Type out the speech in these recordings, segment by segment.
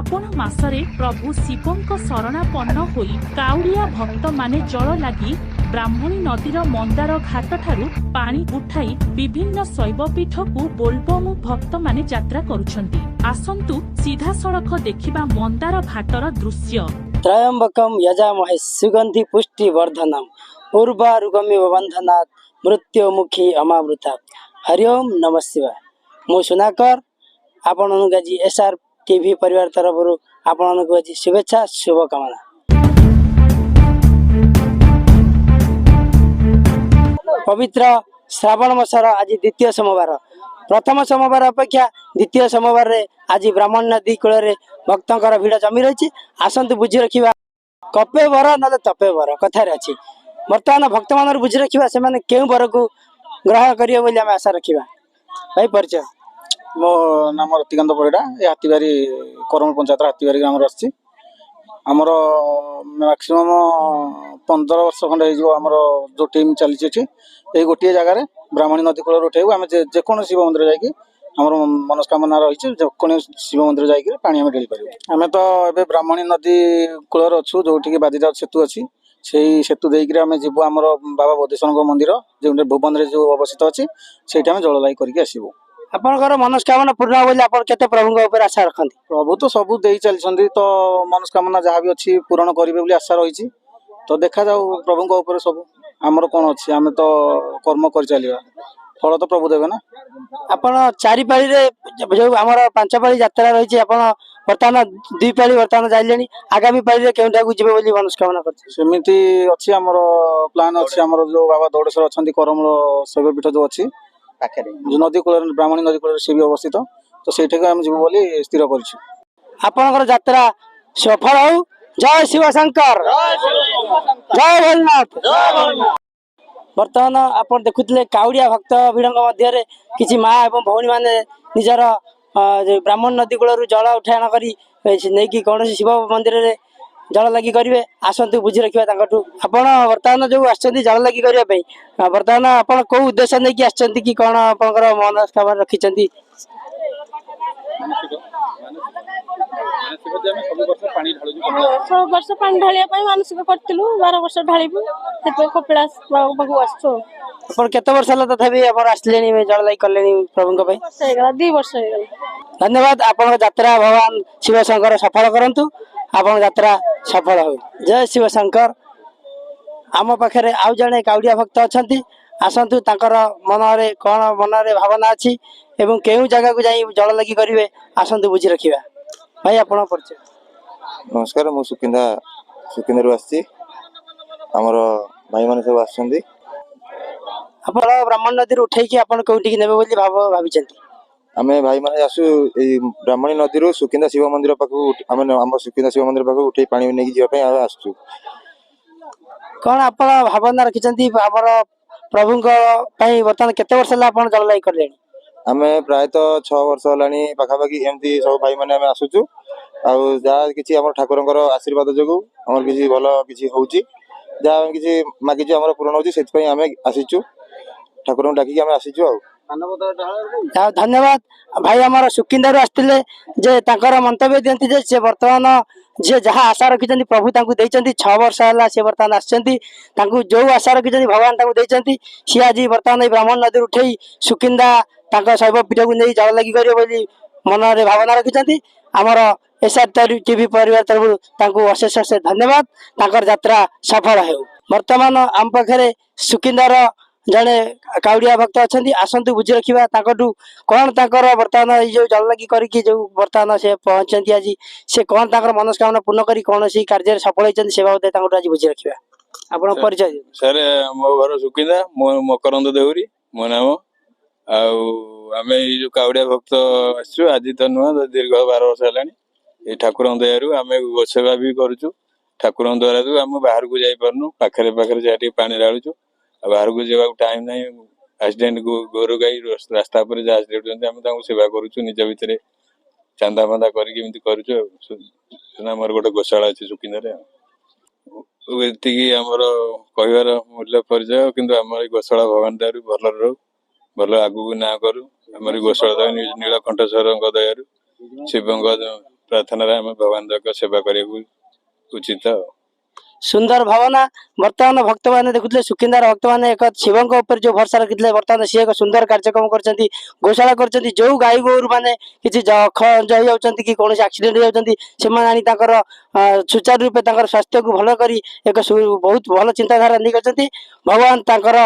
श्रावण मासरे प्रभु शिवଙ୍କ शरणापन्न होई काउडिया भक्त माने जल लागि ब्राह्मणी नदीर मंदार घाट ठारू पानी उठाई विभिन्न शैवपीठ को बोलबम भक्त माने यात्रा करुछंती। आसंतु सीधा सड़क देखिबा मंदार घाटर दृश्य। त्रयंबकम यजामहे सुगंधि पुष्टि वर्धनम उर्वारुगमिव बंधनात् मृत्युमुखी अमावृता। हरि ओम नमः शिवाय। मु सुनाकर आपण आज एसआर टीवी परिवार तरफ आपण आज शुभेच्छा शुभकामना। पवित्र श्रावण मासर आज द्वितीय सोमवार। प्रथम सोमवार अपेक्षा द्वितीय सोमवार रे आज ब्राह्मण नदी कूल भक्तों भिड़ जमी रही। आसतु बुझी रखा कपे वर ना तपे वर कथार अच्छी। बर्तमान भक्त मान बुझी रखा से क्यों वर को ग्रहण करेंगे आम आशा रखा। भाई परिचय मो नाम रतिकांत परिड़ा हाथीबारी करमल पंचायत हाथीबारी ग्राम आमर मैक्सीम 15 वर्ष खंडे आमर जो टीम चली गोटे जगार ब्राह्मणी नदी कूल उठेबू आम जेको शिव मंदिर जाकि आमर मनस्कामना रही जेको शिव मंदिर जाकि पानी आम ढेली पार। आम तो ये ब्राह्मणी नदी कूल अच्छु जो बाजीराव सेतु अच्छी से सेतु देकर आम जीवु आमर बाबा बोधेश्वर मंदिर जो भुवन जो अवस्थित अच्छी से जल लाई करके आसबू। आपनकर मनस्कामना पूर्ण बोले आप केते प्रभु ऊपर आशा रखती। प्रभु तो सबू दे चलती तो मनस्कामना जहाँ भी अच्छी पूरण करेंगे बोली आशा रही। तो देखा जाऊ प्रभु ऊपर सब आमर कौन अच्छी आम तो कर्म कर चलिए फल तो प्रभु देवे ना। आपण चारि पाली रे जो आमर 5 पाली यात्रा रही बर्तमान 2 पाली बर्तमान जाइले आगामी पाली रे केउठा को जिबे बोली मनस्कामना करछि। सेमिति अच्छी आमर प्लान अच्छी आमर जो बाबा दौड़ेश्वर अच्छा करमल शैवपीठ जो अच्छी जो नदी कूल ब्राह्मणी नदी कूल से भी अवस्थित तो से आम जीव बोली स्थिर कर। आपनकर यात्रा सफल हो। जय शिव शंकर जय भोलेनाथ। बर्तमान आप देखुले काउडिया भक्त भिड़ मध्य किसी माँ एवं भौणी मैंने निजर ब्राह्मण नदी कूल जल उठाण कर कौन शिव मंदिर में जल लगी करेंगे। आसतु बुझी रखा आपण बर्तमान जो आसछन्ती जल लगी करने बर्तमान आप कौ उद्देश्य नहीं आसछन्ती कि कौन आप मनस्कामना रखिछन्ती। सब वर्ष पानी ढालिया मानसिक करूँ 12 वर्ष ढालू कपिलास पाखु आसो। केते वर्ष है तथापि आसले जल लाई कले प्रभु 2 वर्ष हो गला। धन्यवाद। आपण यात्रा भगवान शिव शंकर सफल करंतु। आपण यात्रा सफल हो। जय शिव शंकर। आम पाखे आउ जड़े काउडिया भक्त अच्छा आसतु तांकर मनरे कौन मनरे भावना अच्छी एवं केउ जगह को जाई जल लगी करेंगे आसतु बुझी रखा। भाई आपण परिचय। नमस्कार मु सुकिंदा आसी आमर भाई मैंने सब आसछन्ती। आपण ब्राह्मण नदी उठेकी आपण कोठी नेबे बोली भाभी आमे भाई मैंने आसु ब्राह्मणी नदी सुकिंदा शिव मंदिर पाखु आम सुकिंदा शिव मंदिर पाखु उठे पानी नहीं जावाई आसु। कौन आप भावना रखिछन्ती हमर प्रभु बर्तमान केते वर्ष है जल लाई कर आमे प्रायतः 6 वर्ष होलानी पाखापाखि एमती सब भाई मैंने आमे आसुचु जहाँ किसी आम ठाकुर आशीर्वाद जो आम किसी भल किसी होची जहाँ किसी मागिचु आम पूरण होती आम आसीचु ठाकुर डाकिक आम आसीचु। धन्यवाद भाई आमर सुकिंदा आसते जे तांकर मंतव्य दियंती जे से वर्तमान जे जहाँ आशा रखिछन्ती प्रभु तांकु देइछन्ती 6 वर्ष है से वर्तमान आसछन्ती जो आशा रखिछन्ती भगवान तांकु देइछन्ती सी आज वर्तमान ब्राह्मण नदी उठेई सुकिंदा तांका शैव पीठ को नहीं जल लगी करिवे बोली मन रे भावना रखिछन्ती। आमर एसआर टीवी परिवार तरफ तांकु अशेष अशेष धन्यवाद। तांकर यात्रा सफल हो। वर्तमान आम पाखे सुकिंदार जड़े काउडिया भक्त अच्छा आसतु बुझी रखा ताकू कौन ताकर बर्तमान जो जल लगी करके जो बर्तमान से पहुंचती आज से कौन ताकर मनस्कामना पूर्ण करी कौन सी कार्य सफल होती से बाबद आज बुझी रखा। आप परिचय सर मो घर सुकिंदा मो मकरंद देउरी मो नाम आम जो काउडिया भक्त आसु आज तो नुह दीर्घ 12 वर्ष है ठाकुर दयारू आम गोसेवा भी करुचु ठाकुर द्वारा तो आम बाहर को जाई पारनु पाखरे पाखरे जा पानी ढालुचु बाहर को जावाक टाइम ना एक्सीडेंट गोरु गाई रास्ता पर जहाँ एक्सीडेंट होती सेवा करुचु निज भितर चांदा फांदा करुचु मोर गोटे गोशाला अच्छी सुकिंदा आमर कहबार मूल्य परिचय किंतु आम गोशाला भगवान दयारू भल रो भल आगू ना करू आम गोशाला नीलकंठेश्वर दयारू शिव ପ୍ରାର୍ଥନାରେ ଆମେ ଭଗବାନଙ୍କ ସେବା କରିବାକୁ ଉଚିତ। ସୁନ୍ଦର ଭାବନା। ବର୍ତ୍ତମାନ ଭକ୍ତମାନେ ଦେଖୁଥିଲେ ସୁକିନ୍ଦାର ଭକ୍ତମାନେ ଏକ ଶିବଙ୍କ ଉପରେ ଯୋଉ ଭରସା ରଖିଥିଲେ ବର୍ତ୍ତମାନ ସିଏ ଏକ ସୁନ୍ଦର କାର୍ଯ୍ୟକ୍ରମ କରିଛନ୍ତି, ଗୋଶାଳା କରିଛନ୍ତି। ଯୋଉ ଗାଈ ଗୋରୁ ମାନେ କିଛି ଖଞ୍ଜ ହେଇଯାଉଛନ୍ତି କି କୌଣସି ଆକ୍ସିଡେଣ୍ଟ ହେଇଯାଉଛନ୍ତି ସେମାନେ ଆଣି ତାଙ୍କର ସୁଚାରୁ ରୂପେ ତାଙ୍କର ସ୍ୱାସ୍ଥ୍ୟକୁ ଭଲ କରି ଏକ ବହୁତ ଭଲ ଚିନ୍ତାଧାରା ନେଇଛନ୍ତି। ଭଗବାନ ତାଙ୍କର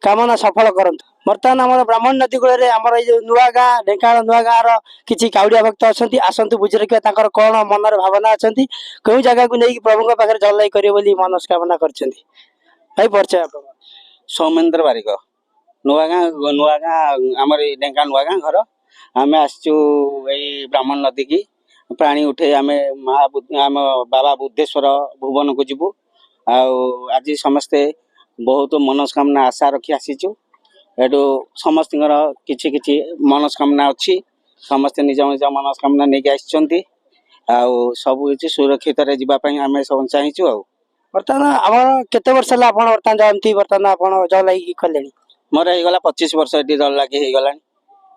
କାମନା ସଫଳ କରନ୍ତୁ। ବର୍ତ୍ତମାନ ଆମର ବ୍ରାହ୍ମଣୀ ନଦୀ କୂଳରେ ଆମର ଏଇ ଯୋଉ ନୂଆ ଗାଁ ଢେଙ୍କାନାଳ ନୂଆ ଗାଁର କିଛି କାଉଡ଼ିଆ ଭକ୍ତ ଅଛନ୍ତି। ଆସନ୍ତୁ ବୁଝି ରଖିବା ତାଙ୍କର କଣ ମନରେ ଭାବନା ଅଛନ୍ତି, କେଉଁ ଜାଗାକୁ ନେଇକି ପ୍ରଭୁଙ୍କ ପାଖରେ ଜଲାଇ କରିବେ ବୋଲି ମନସ୍କାମନା କରିଛନ୍ତି। ଭାଇ ପରିଚୟ ଆପଣ? ସୌମେନ୍ଦ୍ର ବାରିକ, ନୂଆ ଗାଁ ଆମର ଏଇ ଢେଙ୍କାନାଳ ନୂଆ ଗାଁ ଘର। ଆମେ ଆସିଛୁ ଏଇ ବ୍ରାହ୍ମଣ ନଦୀ କି ପାଣି ଉଠେଇ ଆମେ ଆମ ବାବା ବୁଦ୍ଧେଶ୍ୱର ଭୁବନକୁ ଯିବୁ। ଆଉ ଆଜି ସମସ୍ତେ ବହୁତ ମନସ୍କାମନା ଆଶା ରଖି ଆସିଛୁ। ଏଠୁ ସମସ୍ତଙ୍କର କିଛି କିଛି ମନସ୍କାମନା ଅଛି, ସମସ୍ତେ ନିଜ ନିଜ ମନସ୍କାମନା ନେଇକି ଆସିଛନ୍ତି। ଆଉ ସବୁ କିଛି ସୁରକ୍ଷିତରେ ଯିବା ପାଇଁ ଆମେ ସବୁ ଚାହିଁଛୁ। ଆଉ ବର୍ତ୍ତମାନ ଆମର କେତେ ବର୍ଷ ହେଲା ଆପଣ ବର୍ତ୍ତମାନ ଏମିତି ବର୍ତ୍ତମାନ ଆପଣ ଜଲାଇକି କଲେଣି? ମୋର ହେଇଗଲା 25 ବର୍ଷ ଏଠି ଜଳ ଲାଗି ହେଇଗଲାଣି।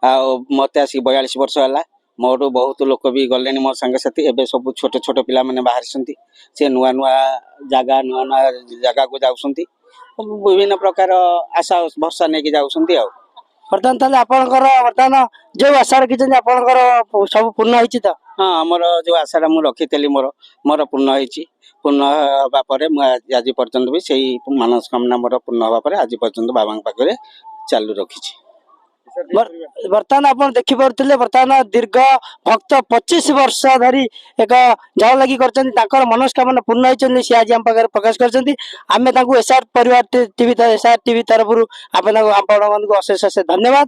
ଆଉ ମତେ ଆସିକି 42 ବର୍ଷ ହେଲା। ମୋଠୁ ବହୁତ ଲୋକ ବି ଗଲେଣି ମୋ ସାଙ୍ଗସାଥି। ଏବେ ସବୁ ଛୋଟ ଛୋଟ ପିଲାମାନେ ବାହାରିଛନ୍ତି, ସେ ନୂଆ ନୂଆ ଜାଗାକୁ ଯାଉଛନ୍ତି। ବିଭିନ୍ନ ପ୍ରକାର ଆଶା ଭରସା ନେଇକି ଯାଉଛନ୍ତି। ଆଉ ବର୍ତ୍ତମାନ ତାହେଲେ ଆପଣଙ୍କର ବର୍ତ୍ତମାନ ଯୋଉ ଆଶା ରଖିଛନ୍ତି ଆପଣଙ୍କର ସବୁ ପୂର୍ଣ୍ଣ ହେଇଛି ତ? ହଁ, ଆମର ଯୋଉ ଆଶାଟା ମୁଁ ରଖିଥିଲି ମୋର ପୂର୍ଣ୍ଣ ହେଇଛି। ପୂର୍ଣ୍ଣ ହେବା ପରେ ମୁଁ ଆଜି ପର୍ଯ୍ୟନ୍ତ ବି ସେଇ ମନସ୍କାମନା ମୋର ପୂର୍ଣ୍ଣ ହେବା ପରେ ଆଜି ପର୍ଯ୍ୟନ୍ତ ବାବାଙ୍କ ପାଖରେ ଚାଲୁ ରଖିଛି। ବର୍ତ୍ତମାନ ଆପଣ ଦେଖିପାରୁଥିଲେ ବର୍ତ୍ତମାନ ଦୀର୍ଘ ଭକ୍ତ 25 ବର୍ଷ ଧରି ଏକ ଜଳ ଲାଗି କରିଛନ୍ତି, ତାଙ୍କର ମନସ୍କାମନା ପୂର୍ଣ୍ଣ ହେଇଛନ୍ତି। ସେ ଆଜି ଆମ ପାଖରେ ପ୍ରକାଶ କରିଛନ୍ତି। ଆମେ ତାଙ୍କୁ ଏସ୍ଆର୍ ପରିବାର ଟିଭି ତରଫରୁ ଆପଣମାନଙ୍କୁ ଅଶେଷ ଅଶେଷ ଧନ୍ୟବାଦ।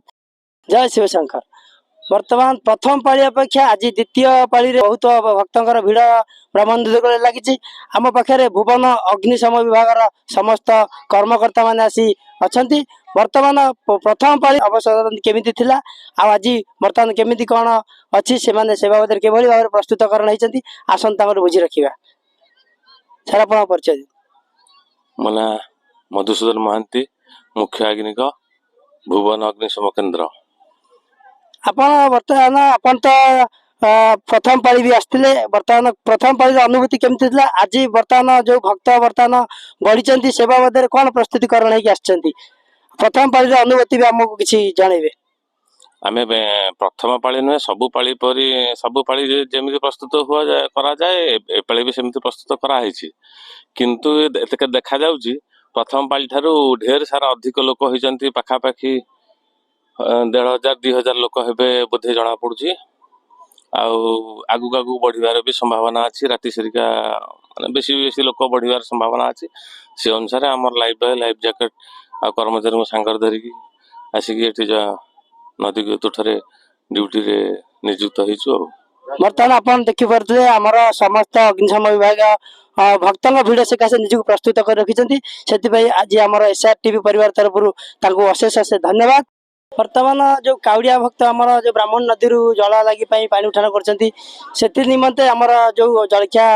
ଜୟ ଶିବଶଙ୍କର। ବର୍ତ୍ତମାନ ପ୍ରଥମ ପାଳି ଅପେକ୍ଷା ଆଜି ଦ୍ୱିତୀୟ ପାଳିରେ ବହୁତ ଭକ୍ତଙ୍କର ଭିଡ଼ ବ୍ରହ୍ମଣୀ ନଦୀ କୂଳରେ ଲାଗିଛି। ଆମ ପାଖରେ ଭୁବନ ଅଗ୍ନିଶମ ବିଭାଗର ସମସ୍ତ କର୍ମକର୍ତ୍ତା ମାନେ ଆସି ଅଛନ୍ତି। ବର୍ତ୍ତମାନ ପ୍ରଥମ ପାଳି ଅବସର କେମିତି ଥିଲା ଆଉ ଆଜି ବର୍ତ୍ତମାନ କେମିତି କଣ ଅଛି, ସେମାନେ ସେ ବାବଦରେ କିଭଳି ଭାବରେ ପ୍ରସ୍ତୁତକରଣ ହେଇଛନ୍ତି ଆସନ୍ତୁ ତାଙ୍କର ବୁଝି ରଖିବା। ସାର୍ ଆପଣଙ୍କ ପରିଚୟ? ମୋ ନାଁ ମଧୁସୂଦନ ମହାନ୍ତି, ମୁଖ୍ୟ ଆଗ୍ନିକ, ଭୁବନ ଅଗ୍ନିଶମ କେନ୍ଦ୍ର। ଆପଣ ତ ପ୍ରଥମ ପାଳି ବି ଆସିଥିଲେ। ବର୍ତ୍ତମାନ ପ୍ରଥମ ପାଳିର ଅନୁଭୂତି କେମିତି ଥିଲା? ଆଜି ବର୍ତ୍ତମାନ ଯୋଉ ଭକ୍ତ ବର୍ତ୍ତମାନ ବଢିଛନ୍ତି ସେ ବାବଦରେ କଣ ପ୍ରସ୍ତୁତିକରଣ ହେଇକି ଆସିଛନ୍ତି? ପ୍ରଥମ ପାଳିର ଅନୁଭୂତି ବି ଆମକୁ କିଛି ଜଣେଇବେ। ଆମେ ପ୍ରଥମ ପାଳି ନୁହେଁ, ସବୁ ପାଳି ପରି ସବୁ ପାଳି ଯେମିତି ପ୍ରସ୍ତୁତ କରାଯାଏ ଏପାଳି ବି ସେମିତି ପ୍ରସ୍ତୁତ କରାହେଇଛି। କିନ୍ତୁ ଦେଖାଯାଉଛି ପ୍ରଥମ ପାଳି ଠାରୁ ଢେର ସାରା ଅଧିକ ଲୋକ ହେଇଛନ୍ତି। ପାଖାପାଖି 1500-2000 ଲୋକ ହେବେ ବୋଧେ ଜଣା ପଡୁଛି। ଆଉ ଆଗକୁ ବଢିବାର ବି ସମ୍ଭାବନା ଅଛି। ରାତି ସେରିକା ମାନେ ବେଶୀ ଲୋକ ବଢିବାର ସମ୍ଭାବନା ଅଛି। ସେ ଅନୁସାରେ ଆମର ଲାଇଫ୍ ଜ୍ୟାକେଟ ଆଉ କର୍ମଚାରୀଙ୍କୁ ସାଙ୍ଗରେ ଧରିକି ଆସିକି ଏଠି ନଦୀ ତୁଠରେ ଡ୍ୟୁଟିରେ ନିଯୁକ୍ତ ହେଇଛୁ। ଆଉ ବର୍ତ୍ତମାନ ଆପଣ ଦେଖିପାରୁଥିଲେ ଆମର ସମସ୍ତ ଅଗ୍ନିଶମ ବିଭାଗ ଭକ୍ତଙ୍କ ଭିଡ଼ ସକାଶେ ନିଜକୁ ପ୍ରସ୍ତୁତ କରି ରଖିଛନ୍ତି। ସେଥିପାଇଁ ଆଜି ଆମର ଏସ୍ଆର୍ ଟିଭି ପରିବାର ତରଫରୁ ତାଙ୍କୁ ଅଶେଷ ଅଶେଷ ଧନ୍ୟବାଦ। ବର୍ତ୍ତମାନ ଯୋଉ କାଉଡ଼ିଆ ଭକ୍ତ ଆମର ଯୋଉ ବ୍ରାହ୍ମଣୀ ନଦୀରୁ ଜଳ ଲାଗି ପାଇଁ ପାଣି ଉଠାଣ କରୁଛନ୍ତି, ସେଥି ନିମନ୍ତେ ଆମର ଯୋଉ ଜଳଖିଆ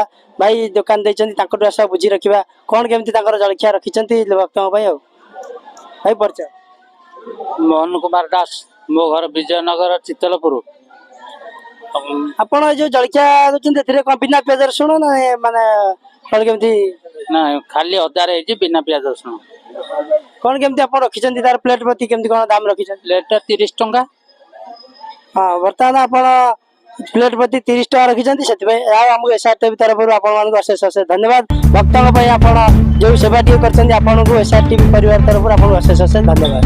ଭାଇ ଦୋକାନ ଦେଇଛନ୍ତି ତାଙ୍କଠୁ ଆସ ବୁଝି ରଖିବା କଣ କେମିତି ତାଙ୍କର ଜଳଖିଆ ରଖିଛନ୍ତି ଭକ୍ତଙ୍କ ପାଇଁ। ଆଉ ଭାଇ ପରିଚୟ? ମୋହନ କୁମାର ଦାସ, ମୋ ଘର ବିଜୟନଗର ଚିତ୍ତଲପୁର। ଆପଣ ଯୋଉ ଜଳଖିଆ ଦଉଛନ୍ତି ଏଥିରେ କଣ ବିନା ପିଆଜ ରସୁଣ ନା ମାନେ କଣ କେମିତି? ନା, ଖାଲି ଅଦାରେ ହେଇଛି, ବିନା ପିଆଜ ରସୁଣ। କଣ କେମିତି ଆପଣ ରଖିଛନ୍ତି ତାର ପ୍ଲେଟ ପ୍ରତି କେମିତି କଣ ଦାମ ରଖିଛନ୍ତି? ପ୍ଲେଟଟା 30 ଟଙ୍କା। ହଁ, ବର୍ତ୍ତମାନ ଆପଣ ପ୍ଲେଟ ପ୍ରତି 30 ଟଙ୍କା ରଖିଛନ୍ତି। ସେଥିପାଇଁ ଆମକୁ ଏସ୍ଆର୍ ଟିଭି ତରଫରୁ ଆପଣମାନଙ୍କୁ ଅଶେଷ ଅଶେଷ ଧନ୍ୟବାଦ। ଭକ୍ତଙ୍କ ପାଇଁ ଆପଣ ଯୋଉ ସେବା ଟିକେ କରିଛନ୍ତି ଆପଣଙ୍କୁ ଏସ୍ଆର୍ ଟିଭି ପରିବାର ତରଫରୁ ଆପଣଙ୍କୁ ଅଶେଷ ଅଶେଷ ଧନ୍ୟବାଦ।